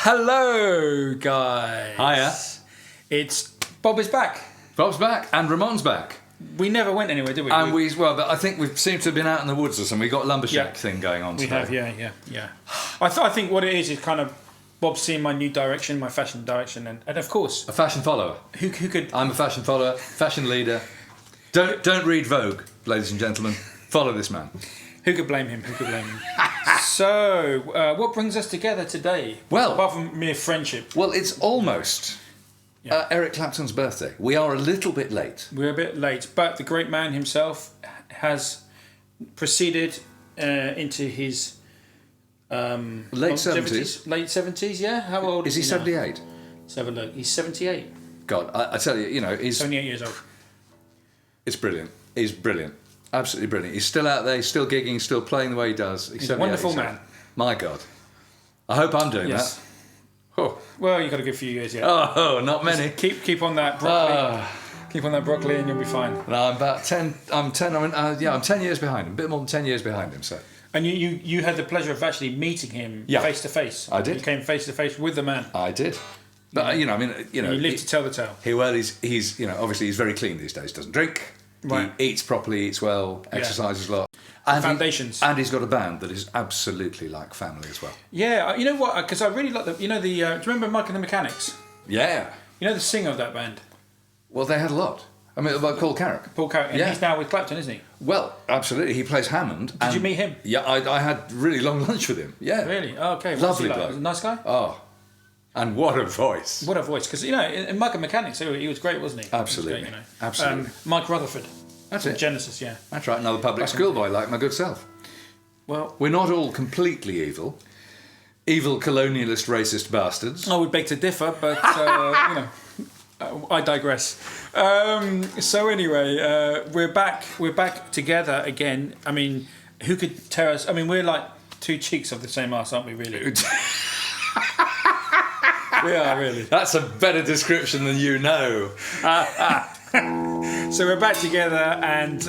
Hello, guys. Hiya. It's Bob is back. Bob's back and Ramon's back. We never went anywhere, did we? And I think we seem to have been out in the woods or something. We got a lumbershack thing going on today. We have, yeah. I think what it is kind of Bob seeing my new direction, my fashion direction, and of course a fashion follower. Who could? I'm a fashion follower, fashion leader. Don't read Vogue, ladies and gentlemen. Follow this man. Who could blame him? So, what brings us together today? Well, apart from mere friendship. Well, it's almost Eric Clapton's birthday. We are a little bit late. We're a bit late, but the great man himself has proceeded into his late 70s. Late 70s, yeah. How old is he? 78. Let's have a look. He's 78. God, I tell you, he's 78 years old. It's brilliant. He's brilliant. Absolutely brilliant. He's still out there. He's still gigging. Still playing the way he does. He's a wonderful man. My God. I hope I'm doing that. Oh. Well, you've got a good few years yet. Oh, not many. Just keep on that broccoli. Keep on that broccoli and you'll be fine. No, I'm about 10. I'm 10 years behind him. A bit more than 10 years behind him. So. And you had the pleasure of actually meeting him face to face. I did. You came face to face with the man. I did. But you lived to tell the tale. He's obviously he's very clean these days. Doesn't drink. Right. He eats properly, eats well, exercises a lot. And foundations. And he's got a band that is absolutely like family as well. Yeah, you know what? Because I really like the. Do you remember Mike and the Mechanics? Yeah. You know the singer of that band? Well, they had a lot. I mean, about Paul Carrack. Paul Carrack, and he's now with Clapton, isn't he? Well, absolutely. He plays Hammond. Did you meet him? Yeah, I had really long lunch with him. Yeah. Really? Oh, okay. Lovely bloke. Was he a nice guy? Oh. And what a voice. What a voice. Because, in Mike and Mechanics, he was great, wasn't he? Absolutely. Great, Absolutely. Mike Rutherford. That's it. Genesis, yeah. That's right. Another public schoolboy like my good self. Well, we're not all completely evil. Evil colonialist racist bastards. I would beg to differ, but, I digress. So anyway, we're back together again. I mean, who could tear us? I mean, we're like two cheeks of the same arse, aren't we, really? We are, really. That's a better description than you know. So we're back together, and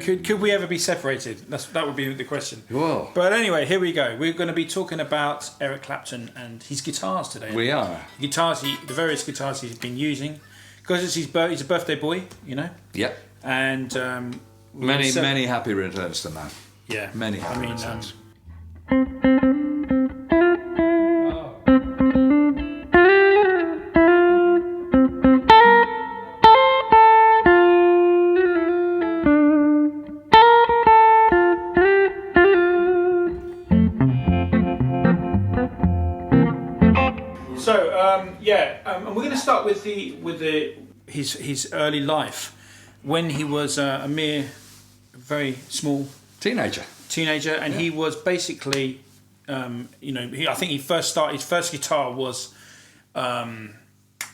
could we ever be separated? That would be the question. Whoa. But anyway, here we go. We're going to be talking about Eric Clapton and his guitars today. We are. The various guitars he's been using, because he's a birthday boy, Yep. And many happy returns to man. Yeah. Many happy returns. And we're going to start with his early life, when he was a mere, very small teenager, and he was basically, I think his first guitar was a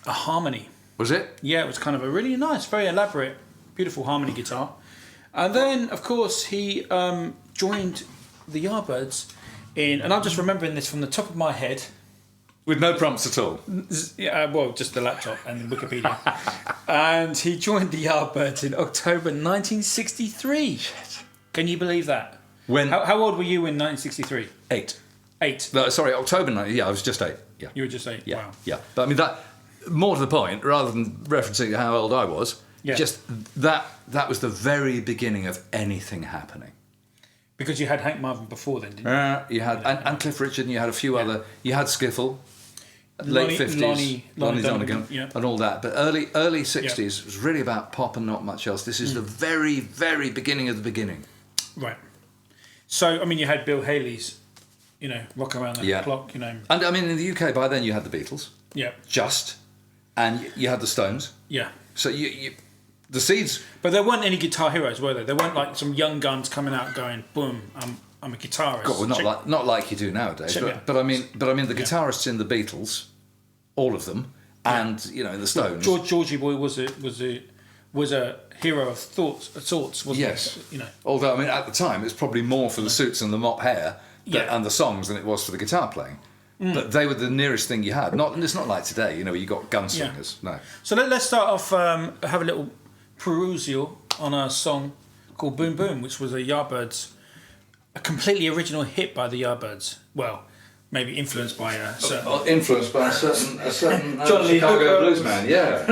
harmony. Was it? Yeah, it was kind of a really nice, very elaborate, beautiful harmony guitar, and then of course he joined the Yardbirds and I'm just remembering this from the top of my head. With no prompts at all? Yeah, well, just the laptop and Wikipedia. And he joined the Yardbirds in October 1963. Shit. Can you believe that? How old were you in 1963? 8. 8? No, sorry, October 9. Yeah, I was just 8. Yeah. You were just 8? Yeah. Wow. Yeah. But I mean, that, more to the point, rather than referencing how old I was, just that was the very beginning of anything happening. Because you had Hank Marvin before then, didn't you? You had, and Cliff Richard, and you had a few other, you had Skiffle. Late 50s, Lonnie Donegan, and all that. But early 60s was really about pop and not much else. This is the very, very beginning of the beginning. Right. So, I mean, you had Bill Haley's, Rock Around the Clock, And, I mean, in the UK, by then, you had the Beatles. Yeah. And you had the Stones. Yeah. So, you the Seeds... But there weren't any guitar heroes, were there? There weren't, like, some young guns coming out going, boom, I'm a guitarist. God, well, not like you do nowadays. But I mean, the guitarists in the Beatles, all of them, and the Stones. Georgie Boy was a hero of sorts, wasn't he? Although I mean, at the time, it's probably more for the suits and the mop hair and the songs than it was for the guitar playing. But they were the nearest thing you had. It's not like today. You got gunslingers. No. So let's start off. Have a little perusal on a song called "Boom Boom," which was a Yardbirds a completely original hit by the Yardbirds. Well, maybe influenced by a certain... influenced by a certain John Lee Chicago blues man, yeah.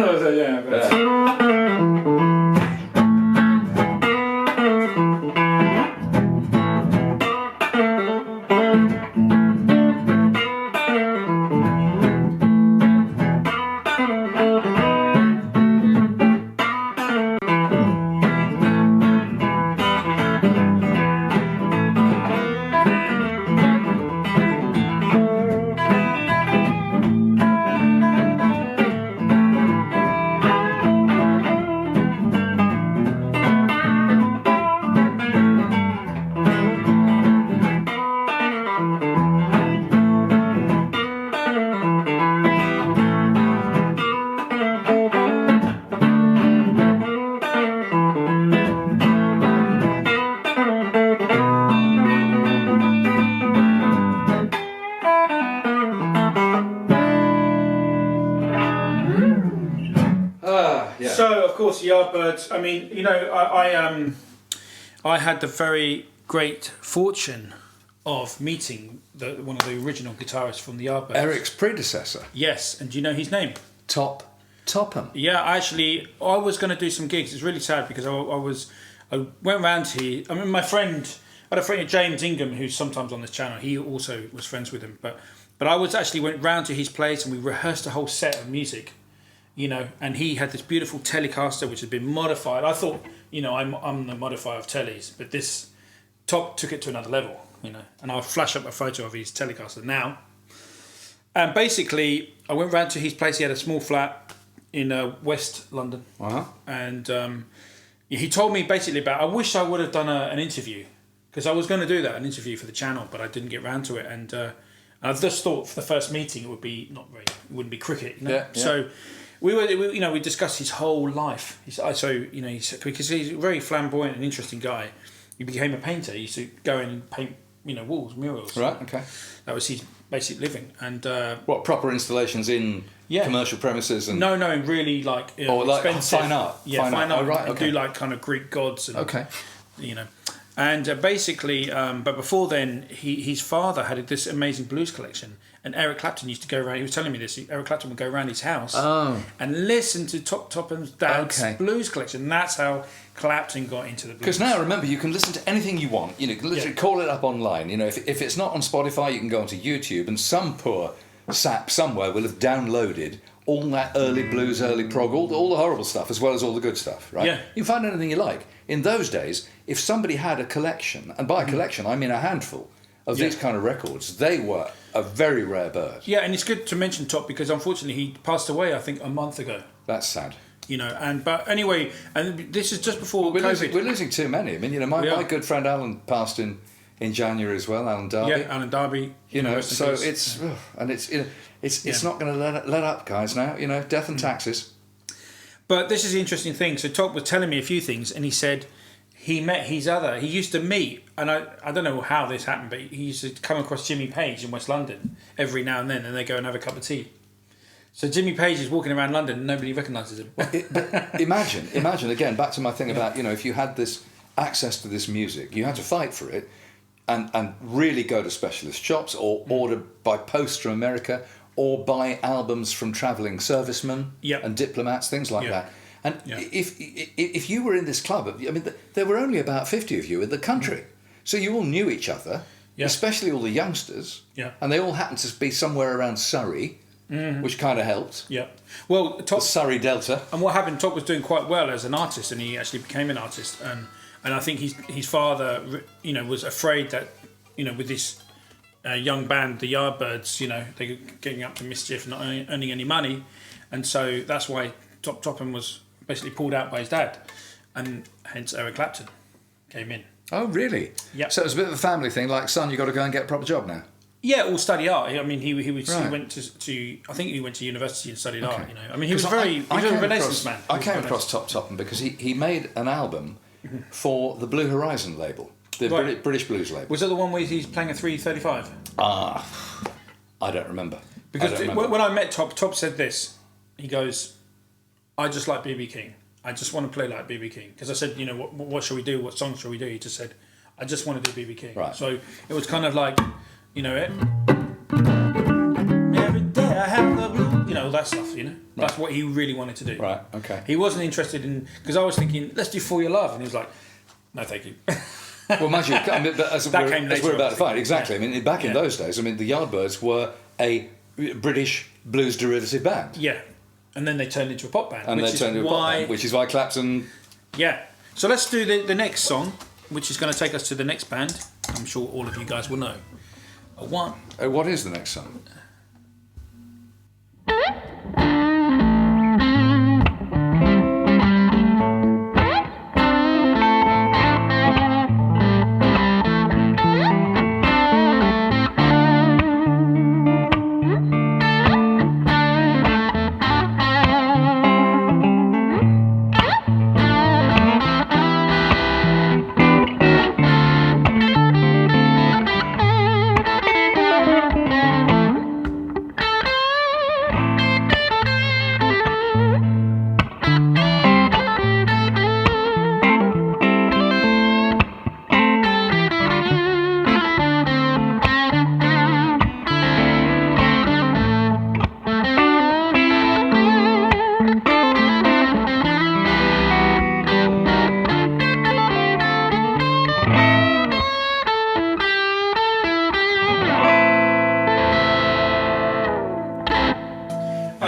So, of course, the Yardbirds. I mean, you know, I had the very great fortune of meeting one of the original guitarists from the Yardbirds. Eric's predecessor. Yes, and do you know his name? Topham. Yeah, actually, I was going to do some gigs. It's really sad because I went round to. I mean, I had a friend, James Ingham, who's sometimes on this channel. He also was friends with him, but I went round to his place and we rehearsed a whole set of music. You know, and he had this beautiful Telecaster which had been modified. I thought, you know, I'm the modifier of tellies, but this Top took it to another level, you know. And I'll flash up a photo of his Telecaster now. And basically, I went round to his place. He had a small flat in West London. Uh-huh. And he told me basically about, I wish I would have done an interview, because I was going to do that, an interview for the channel, but I didn't get round to it. And I just thought for the first meeting it wouldn't be cricket, you know. Yeah. So we discussed his whole life. Because he's a very flamboyant and interesting guy. He became a painter. He used to go in and paint, walls, murals. Right. Okay. That was his basic living. And what, proper installations in commercial premises and no, really like expensive fine art. Yeah, fine art. Oh, right. And Okay. do like kind of Greek gods. And, okay. And basically, but before then, his father had this amazing blues collection, and Eric Clapton used to go around. He was telling me this. Eric Clapton would go around his house and listen to Topham's dad's blues collection. That's how Clapton got into the blues. Because now, remember, you can listen to anything you want. You can literally call it up online. If it's not on Spotify, you can go onto YouTube, and some poor sap somewhere will have downloaded all that early blues, early prog, all the horrible stuff, as well as all the good stuff, right? Yeah. You can find anything you like. In those days, if somebody had a collection, and by a collection I mean a handful of these kind of records, they were a very rare bird. Yeah, and it's good to mention Top because unfortunately he passed away, I think, a month ago. That's sad. But anyway, and this is just before COVID. We're losing too many. I mean, my good friend Alan passed in January as well, Alan Darby. Yeah, Alan Darby. So it's not going to let up, guys. Now, death and taxes. But this is the interesting thing. So Top was telling me a few things, and he said he used to meet, and I don't know how this happened, but he used to come across Jimmy Page in West London every now and then, and they go and have a cup of tea. So Jimmy Page is walking around London and nobody recognises him. But imagine again, back to my thing about, if you had this access to this music, you had to fight for it and really go to specialist shops or order by post from America or buy albums from travelling servicemen and diplomats, things like that. And if you were in this club, I mean, there were only about 50 of you in the country. So you all knew each other, especially all the youngsters. Yeah. And they all happened to be somewhere around Surrey, which kind of helped. Yeah. Well, Top, the Surrey Delta. And what happened, Top was doing quite well as an artist, and he actually became an artist. And I think his father, was afraid that, with this young band, the Yardbirds, they were getting up to mischief, not earning any money. And so that's why Topham was basically pulled out by his dad. And hence Eric Clapton came in. Oh, really? Yeah. So it was a bit of a family thing, like, son, you've got to go and get a proper job now. Yeah, or study art. I mean, he went to I think he went to university and studied art. I mean, he was a Renaissance man. I came across Topham because he made an album for the Blue Horizon label, the British blues label. Was that the one where he's playing a 335? I don't remember. Because when I met Top said this. He goes, "I just like B.B. King. I just want to play like B.B. King." Because I said, what shall we do? What songs shall we do? He just said, I just want to do BB King. Right. So it was kind of like, every day I have the blue, all that stuff, That's what he really wanted to do. Right, okay. He wasn't interested in, because I was thinking, let's do For Your Love. And he was like, no, thank you. Well, mind you, as we're about to find, exactly. I mean, back in those days, the Yardbirds were a British blues derivative band. Yeah. And then they turned into a pop band. Which is why Clapton... Yeah. So let's do the next song, which is going to take us to the next band. I'm sure all of you guys will know. What is the next song?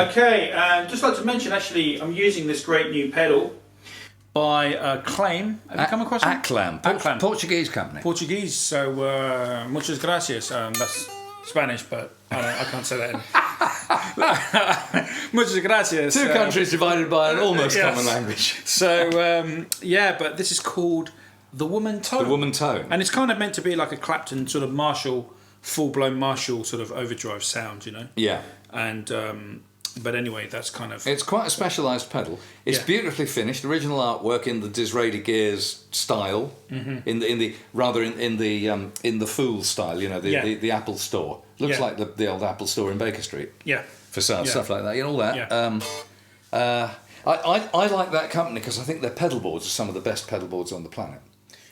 Okay, just like to mention, actually, I'm using this great new pedal by Claim. Have you come across it? Acclam. Portuguese company. Portuguese, so muchas gracias. That's Spanish, but I can't say that. Muchas gracias. Two countries divided by an almost common language. So, but this is called The Woman Tone. The Woman Tone. And it's kind of meant to be like a Clapton sort of Marshall, full-blown Marshall sort of overdrive sound, Yeah. And... but anyway, that's kind of... It's quite a specialised pedal. It's beautifully finished. Original artwork in the Disraeli Gears style, in the Fool style. The Apple store looks like the old Apple store in Baker Street. Yeah. Facade stuff like that. All that. Yeah. I like that company because I think their pedal boards are some of the best pedal boards on the planet.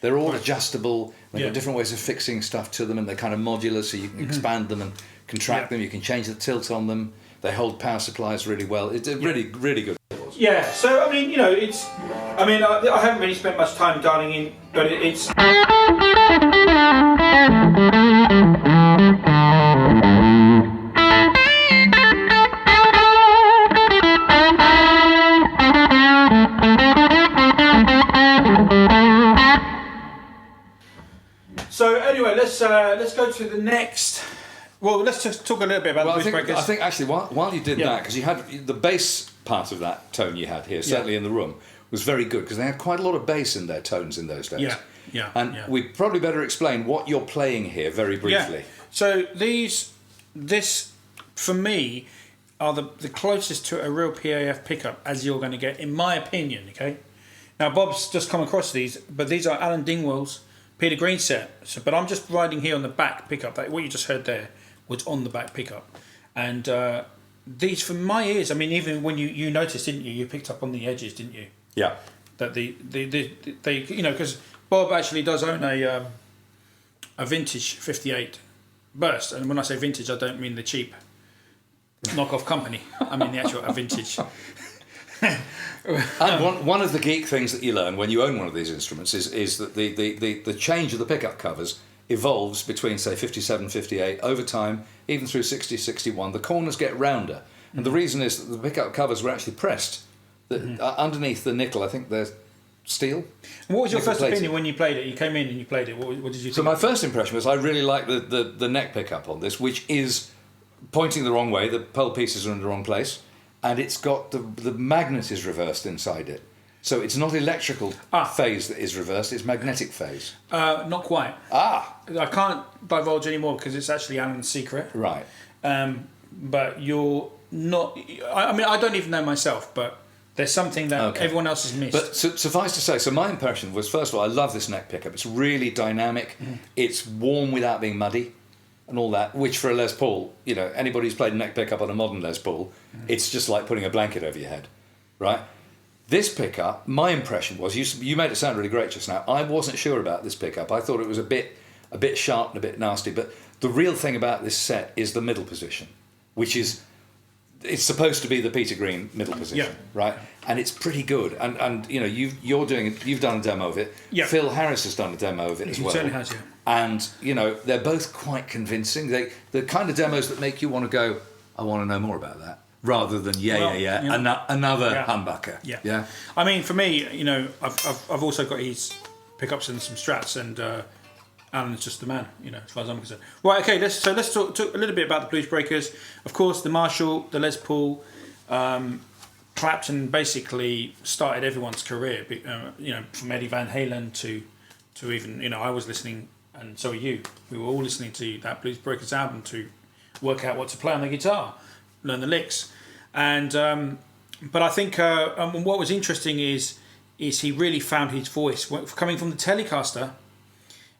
They're all adjustable. They've got different ways of fixing stuff to them, and they're kind of modular, so you can expand them and contract them. You can change the tilt on them. They hold power supplies really well. It's a really, really good. Yeah, so I mean, it's. I mean, I haven't really spent much time dialing in, but it's. So anyway, let's go to the next. Well, let's just talk a little bit about the Blues Breakers. I think actually, while you did that, because you had the bass part of that tone you had here, certainly in the room, was very good because they had quite a lot of bass in their tones in those days. Yeah. And we probably better explain what you're playing here very briefly. Yeah. So this for me are the closest to a real PAF pickup as you're going to get, in my opinion. Okay. Now Bob's just come across these, but these are Alan Dingwall's Peter Green set. So, but I'm just riding here on the back pickup. What you just heard there was on the back pickup, and these, for my ears, I mean, even when you noticed, didn't you? You picked up on the edges, didn't you? Yeah. That they because Bob actually does own a vintage '58 burst, and when I say vintage, I don't mean the cheap knockoff company. I mean the actual vintage. And one of the geek things that you learn when you own one of these instruments is that the change of the pickup covers evolves between, say, 57, 58, over time, even through 60, 61. The corners get rounder. And the reason is that the pickup covers were actually pressed. Underneath the nickel, I think they're steel. And what was your first opinion when you played it? You came in and you played it. What did you think? So my first impression was I really like the neck pickup on this, which is pointing the wrong way. The pole pieces are in the wrong place. And it's got the magnet is reversed inside it. So it's not electrical phase that is reversed, it's magnetic phase. Not quite. I can't divulge anymore because it's actually Alan's secret. Right. But you're not... I mean, I don't even know myself, but there's something that everyone else has missed. But suffice to say, so my impression was, first of all, I love this neck pickup. It's really dynamic. It's warm without being muddy and all that, which for a Les Paul, anybody who's played a neck pickup on a modern Les Paul, it's just like putting a blanket over your head, right? This pickup, my impression was, you made it sound really great just now. I wasn't sure about this pickup. I thought it was a bit sharp and a bit nasty. But the real thing about this set is the middle position, which is, it's supposed to be the Peter Green middle position, right? And it's pretty good. And you know, you've done a demo of it. Yeah. Phil Harris has done a demo of it as well. He certainly has, yeah. And you know, they're both quite convincing. The kind of demos that make you want to go, I want to know more about that, rather than another humbucker. Yeah. I mean, for me, you know, I've also got his pickups and some Strats, and Alan's just the man, you know, as far as I'm concerned. Right, okay, let's talk a little bit about the Blues Breakers. Of course, the Marshall, the Les Paul, Clapton basically started everyone's career, you know, from Eddie Van Halen to even, you know, I was listening, and so are you. We were all listening to that Blues Breakers album to work out what to play on the guitar, learn the licks. And but I think what was interesting is he really found his voice coming from the Telecaster,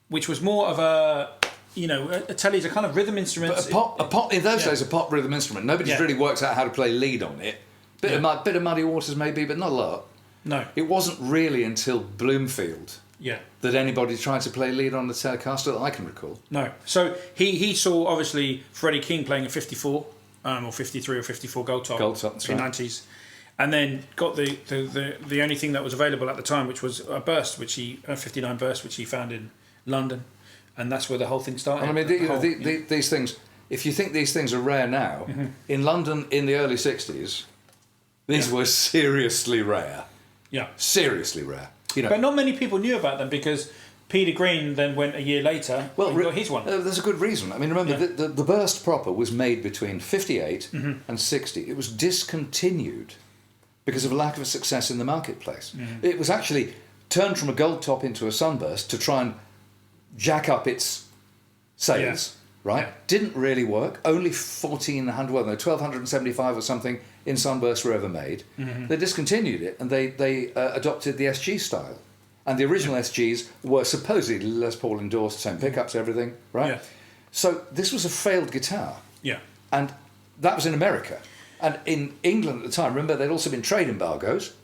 which was more of a, you know, a Tele's a kind of rhythm instrument. But a pop in those days, a pop rhythm instrument. Nobody's really worked out how to play lead on it. Bit of Muddy Waters maybe, but not a lot. No. It wasn't really until Bloomfield that anybody tried to play lead on the Telecaster that I can recall. No. So he saw, obviously, Freddie King playing a 54, or 53 or 54 Gold Top that's in the right. 90s. And then got the only thing that was available at the time, which was a Burst, a 59 Burst, which he found in London. And that's where the whole thing started. And I mean, these things, if you think these things are rare now, in London in the early 60s, these were seriously rare. Yeah. Seriously rare. You know. But not many people knew about them because Peter Green then went a year later and got his one. There's a good reason. I mean, remember, the Burst proper was made between 58 and 60. It was discontinued because of a lack of success in the marketplace. It was actually turned from a Gold Top into a Sunburst to try and jack up its sales, right? Didn't really work. Only 1,275 or something in Sunburst were ever made. They discontinued it and they adopted the SG style. And the original SGs were supposedly Les Paul endorsed, same pickups, everything, right? Yeah. So this was a failed guitar. Yeah. And that was in America. And in England at the time, remember, there'd also been trade embargoes.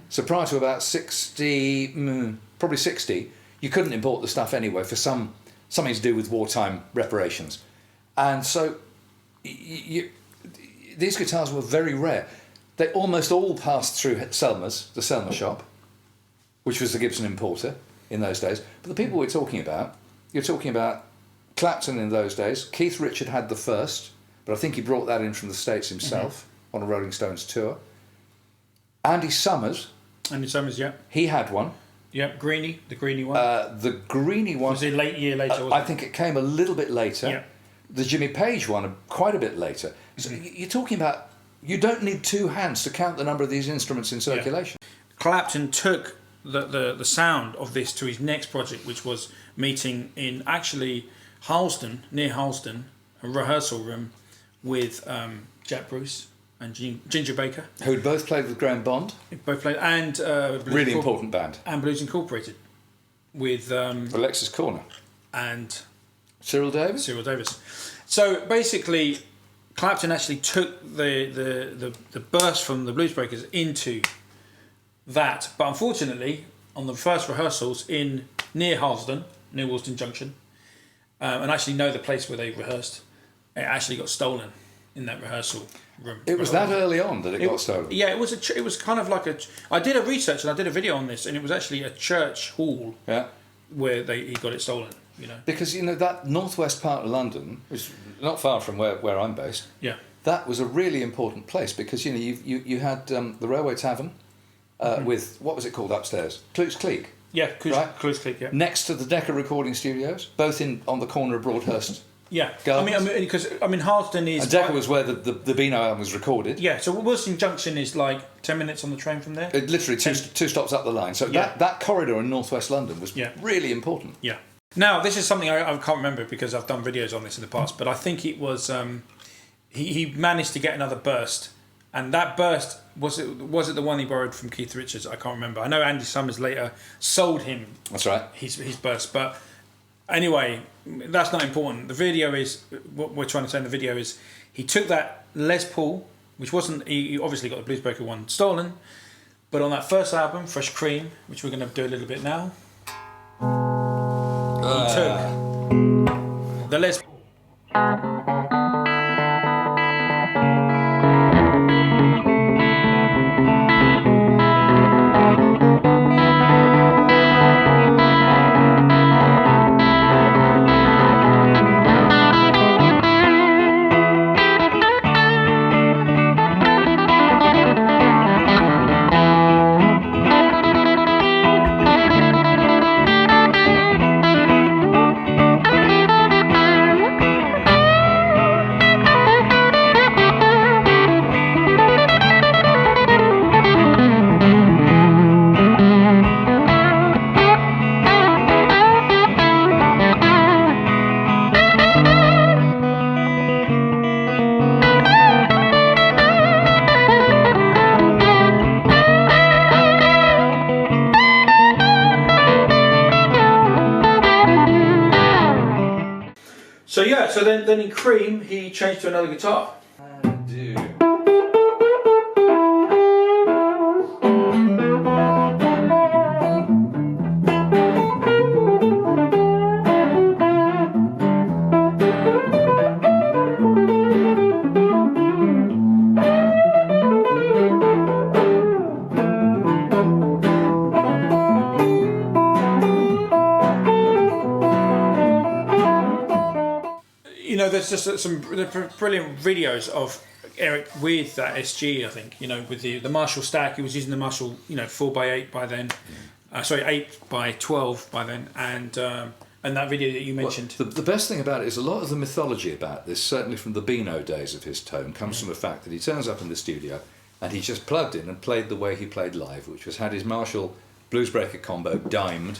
So prior to about 60, probably 60, you couldn't import the stuff anyway for something to do with wartime reparations. And so these guitars were very rare. They almost all passed through Selmer's, the Selmer shop, which was the Gibson importer in those days. But the people you're talking about Clapton in those days. Keith Richard had the first, but I think he brought that in from the States himself on a Rolling Stones tour. Andy Summers, yeah. He had one. Yep, the Greenie one. The Greenie one was it year later? I think it came a little bit later. Yeah. The Jimmy Page one, quite a bit later. So you're talking about, you don't need two hands to count the number of these instruments in circulation. Clapton took the sound of this to his next project, which was meeting in actually Harlesden, near Harlesden, a rehearsal room with Jack Bruce and Ginger Baker, who'd both played with Graham Bond. Both played, and really important band. And Blues Incorporated with Alexis Corner and Cyril Davis. So basically, Clapton actually took the burst from the Blues Breakers into that, but unfortunately, on the first rehearsals near Harlesden, near Woolston Junction, and actually know the place where they rehearsed, it actually got stolen in that rehearsal room. It was that early on that it got stolen. Yeah, it was it was kind of like I did a research and I did a video on this, and it was actually a church hall. Where he got it stolen. You know, because that northwest part of London, which is not far from where I'm based. Yeah. That was a really important place because you had the Railway Tavern with, what was it called upstairs? Clute's Cleek. Yeah, Clute's Cleek. Yeah. Next to the Decca Recording Studios, both on the corner of Broadhurst. Yeah, Gardens. Because Harlesden is. And Decca was where the Beano album was recorded. Yeah, so Woolston Junction is like 10 minutes on the train from there. Literally two stops up the line. So that corridor in northwest London was really important. Yeah. Now this is something I can't remember because I've done videos on this in the past, but I think it was he managed to get another burst, and that burst was it the one he borrowed from Keith Richards? I can't remember. I know Andy Summers later sold him. That's right. His burst, but. Anyway, that's not important. The video is, what we're trying to say in the video is, he took that Les Paul, which wasn't, he obviously got the Blues Breaker one stolen, But on that first album, Fresh Cream, which we're going to do a little bit now, he took the Les. So then in Cream he changed to another guitar. There's just some brilliant videos of Eric with that SG. I think with the Marshall stack, he was using the Marshall 4x8 by then, 8x12 by then, and that video that you mentioned. Well, the best thing about it is a lot of the mythology about this, certainly from the Beano days of his tone, comes from the fact that he turns up in the studio and he just plugged in and played the way he played live, which was had his Marshall Bluesbreaker combo dimed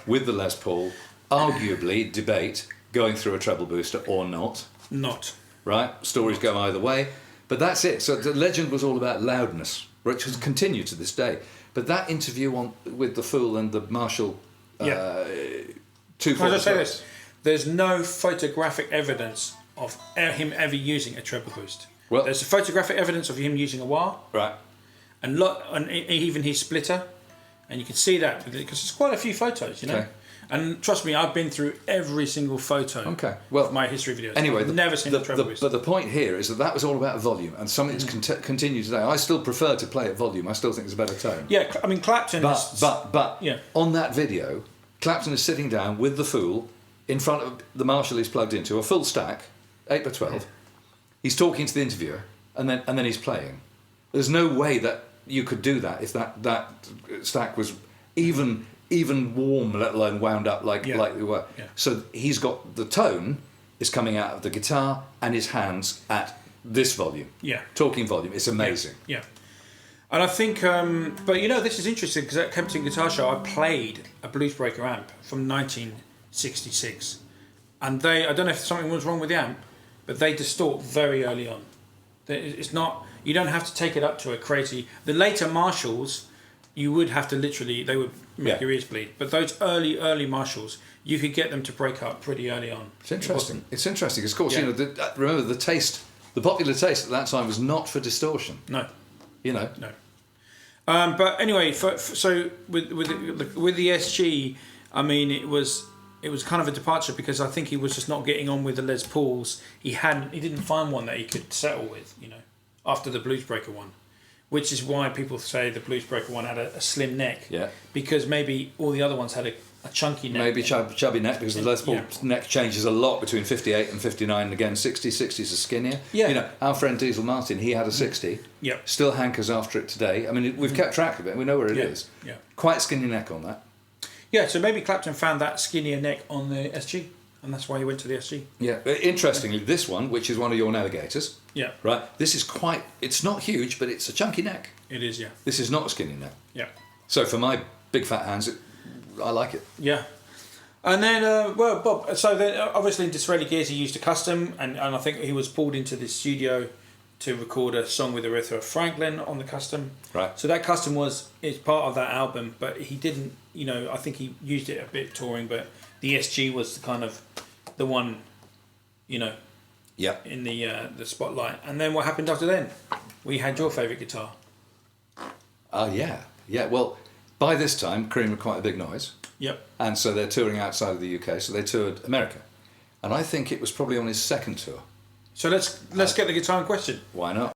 with the Les Paul, arguably debate going through a treble booster or not. Not. Right? Stories go either way. But that's it. So the legend was all about loudness, which has continued to this day. But that interview with the Fool and the Marshall 244... Can I just say this? There's no photographic evidence of him ever using a treble boost. Well, there's photographic evidence of him using a wah. Right. And even his splitter. And you can see that because there's quite a few photos, Okay. And trust me, I've been through every single photo of my history videos. Anyway, I've never seen a treble boost. But the point here is that was all about volume, and something that's continued today. I still prefer to play at volume. I still think it's a better tone. Yeah, I mean, Clapton... But on that video, Clapton is sitting down with the Fool in front of the Marshall he's plugged into, a full stack, 8x12. He's talking to the interviewer, and then he's playing. There's no way that you could do that if that stack was even warm, let alone wound up like they were. Yeah. So he's got the tone is coming out of the guitar and his hands at this volume. Yeah. Talking volume. It's amazing. Yeah. And I think, but this is interesting because at Kempton Guitar Show I played a Bluesbreaker amp from 1966, and I don't know if something was wrong with the amp, but they distort very early on. It's not. You don't have to take it up to a crazy. The later Marshalls, you would have to they would make your ears bleed. But those early Marshalls, you could get them to break up pretty early on. It's interesting. It's interesting because, of course, remember the popular taste at that time was not for distortion. No. No. But anyway, so with the SG, I mean, it was kind of a departure because I think he was just not getting on with the Les Pauls. He didn't find one that he could settle with, after the Bluesbreaker one. Which is why people say the Bluesbreaker one had a slim neck. Yeah. Because maybe all the other ones had a chunky neck. Maybe chubby neck because the Les Paul neck changes a lot between 58 and 59 and again 60. 60s are skinnier. Yeah. Our friend Diesel Martin, he had a 60. Yeah. Still hankers after it today. I mean, we've kept track of it. We know where it is. Yeah. Quite skinny neck on that. Yeah, so maybe Clapton found that skinnier neck on the SG. And that's why he went to the SG. Yeah. Interestingly, this one, which is one of your navigators. Yeah. Right. This is it's not huge, but it's a chunky neck. It is, yeah. This is not a skinny neck. Yeah. So for my big fat hands, I like it. Yeah. And then, Bob, so then obviously in Disraeli Gears he used a custom, and I think he was pulled into the studio to record a song with Aretha Franklin on the custom. Right. So that custom is part of that album, but he didn't, I think he used it a bit touring, but the SG was the one, in the spotlight. And then what happened after then? We had your favourite guitar. Oh, yeah. Yeah, well, by this time, Cream were quite a big noise. Yep. And so they're touring outside of the UK, so they toured America. And I think it was probably on his second tour. So let's get the guitar in question. Why not?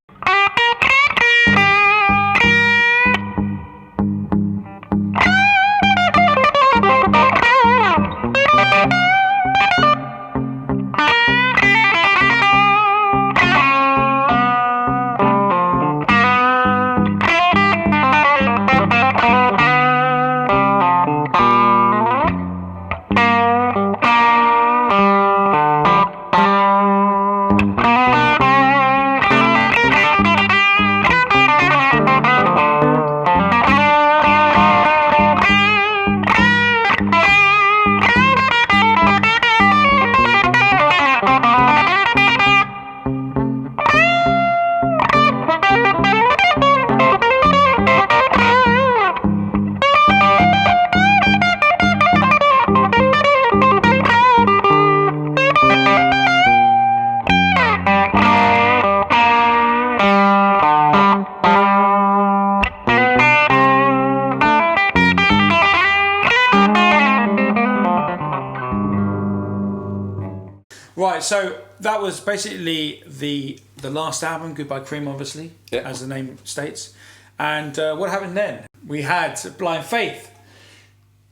Right, so that was basically the last album, Goodbye Cream, obviously, as the name states. And what happened then? We had Blind Faith.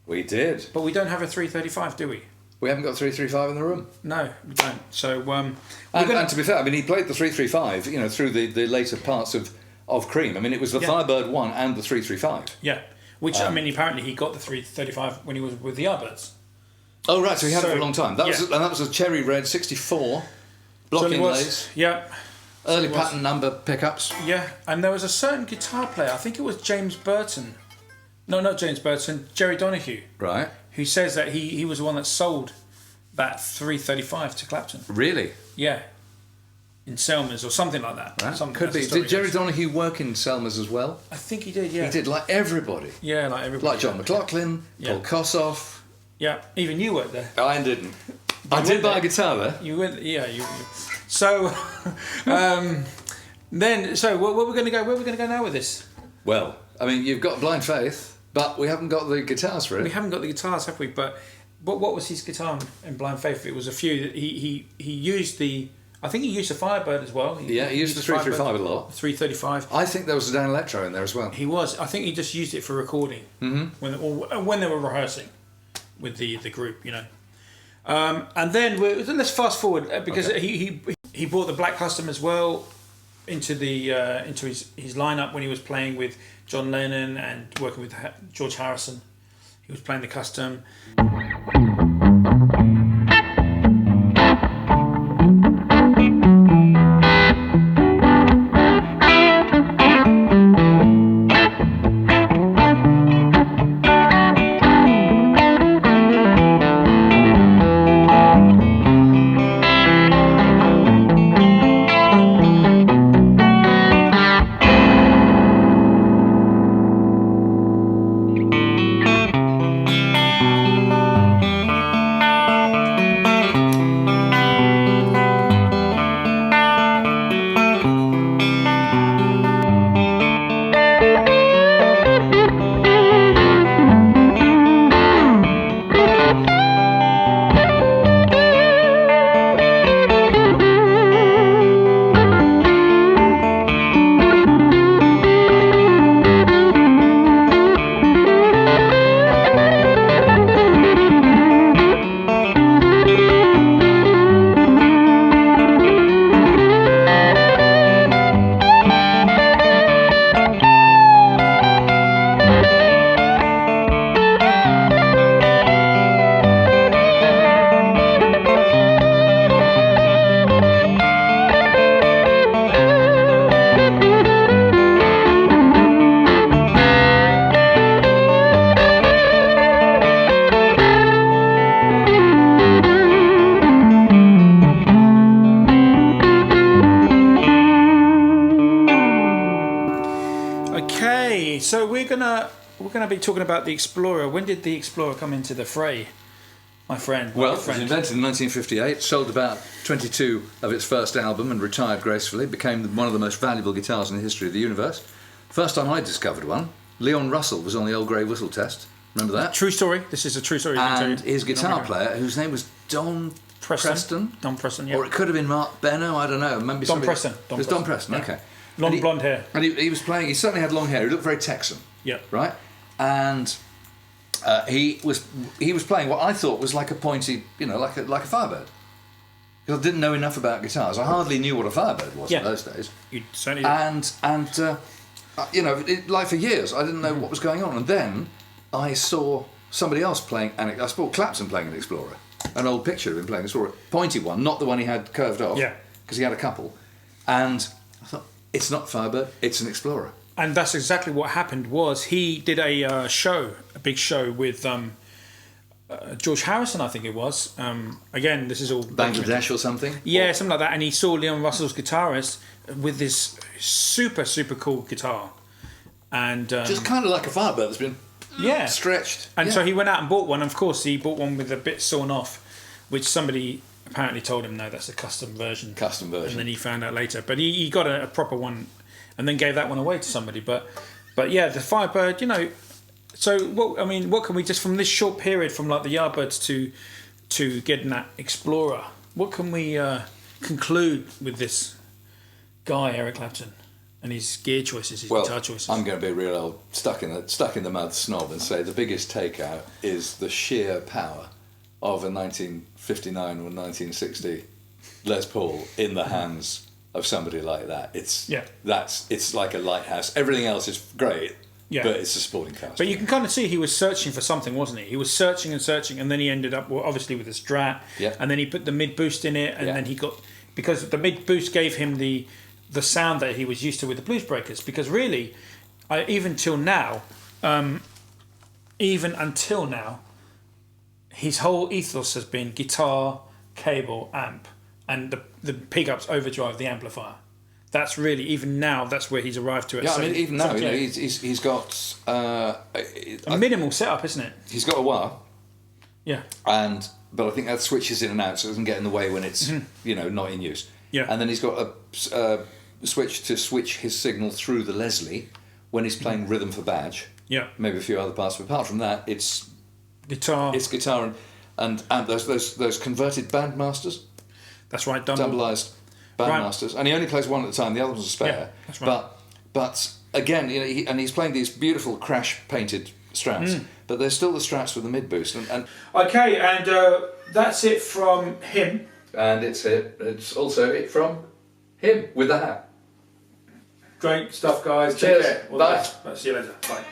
We did. But we don't have a 335, do we? We haven't got 335 in the room. No, we don't. So, and to be fair, I mean, he played the 335, you know, through the later parts of Cream. I mean, it was the Firebird 1 and the 335. Yeah, which, I mean, apparently he got the 335 when he was with the Yardbirds. Oh, right, so he had it for a long time. That was a cherry red 64, block inlays. Yeah. Early pattern number pickups. Yeah, and there was a certain guitar player, I think it was James Burton. No, not James Burton, Jerry Donahue. Right. Who says that he was the one that sold that 335 to Clapton. Really? Yeah. In Selmer's or something like that. Right. Could be. Did Jerry Donahue work in Selmer's as well? I think he did, yeah. He did, like everybody. Yeah, like everybody. Like John McLaughlin, Paul Kossoff. Yeah, even you worked there. I didn't. I did buy a guitar there. You went, yeah. So, then, so where we're going to go? Where are we going to go now with this? Well, I mean, you've got Blind Faith, but we haven't got the guitars for it. We haven't got the guitars, have we? But what was his guitar in Blind Faith? It was a few. He used the. I think he used the Firebird as well. He used the 335 a lot. 335. I think there was a Dan Electro in there as well. He was. I think he just used it for recording when they were rehearsing with the group, you know. And then let's fast forward because he brought the Black Custom as well into his lineup when he was playing with John Lennon and working with George Harrison. He was playing the Custom. So we're gonna be talking about the Explorer. When did the Explorer come into the fray, my friend? Well, it was invented in 1958, sold about 22 of its first album and retired gracefully, became one of the most valuable guitars in the history of the universe. First time I discovered one, Leon Russell was on the Old Grey Whistle Test. Remember that? True story. This is a true story. And his guitar player, whose name was Don Preston? Don Preston, yeah. Or it could have been Mark Benno, I don't know. Maybe Don Preston. It was Don Preston, yeah. okay. Long blonde hair. And he was playing, he certainly had long hair, he looked very Texan. Yeah. Right? And he was playing what I thought was like a pointy, like a Firebird. Because I didn't know enough about guitars. I hardly knew what a Firebird was in those days. You certainly did. And like for years, I didn't know what was going on. And then I saw somebody else playing, I saw Clapton playing an Explorer. An old picture of him playing an Explorer. Pointy one, not the one he had curved off. Yeah. Because he had a couple. And I thought, it's not Firebird, it's an Explorer. And that's exactly what happened. Was he did a big show with George Harrison, I think it was. Again, this is all Bangladesh or something. Yeah, something like that. And he saw Leon Russell's guitarist with this super cool guitar, and just kind of like a Firebird that's been stretched. And so he went out and bought one. Of course, he bought one with a bit sawn off, which somebody apparently told him, no, that's a custom version. And then he found out later. But he got a proper one, and then gave that one away to somebody. But yeah, the Firebird, So what can we just from this short period from like the Yardbirds to getting that Explorer? What can we conclude with this guy Eric Clapton and his gear choices, his guitar choices? I'm going to be real old stuck in the mud snob and say the biggest takeout is the sheer power of a 1959 or 1960 Les Paul in the hands of somebody like that. It's like a lighthouse. Everything else is great. Yeah. But it's a sporting car. But you can kind of see he was searching for something, wasn't he? He was searching, and then he ended up, obviously, with a Strat. Yeah. And then he put the mid-boost in it, and then he got... Because the mid-boost gave him the sound that he was used to with the Blues Breakers. Because really, even until now, his whole ethos has been guitar, cable, amp, and the pickups overdrive the amplifier. That's really, even now, that's where he's arrived to. Even now, he's got a minimal setup, isn't it? He's got a wah. Yeah. But I think that switches in and out, so it doesn't get in the way when it's not in use. Yeah. And then he's got a switch to switch his signal through the Leslie when he's playing rhythm for badge. Yeah. Maybe a few other parts, but apart from that, it's guitar. It's guitar and those converted bandmasters. That's right. Doubleized bandmasters, and he only plays one at a time. The other one's a spare. Yeah, that's right. But again, he's playing these beautiful crash painted Strats, but there's still the Strats with the mid boost. And okay, and that's it from him. And it's also it from him with the hat. Great stuff, guys. Cheers. Take care. Bye. See you later. Bye.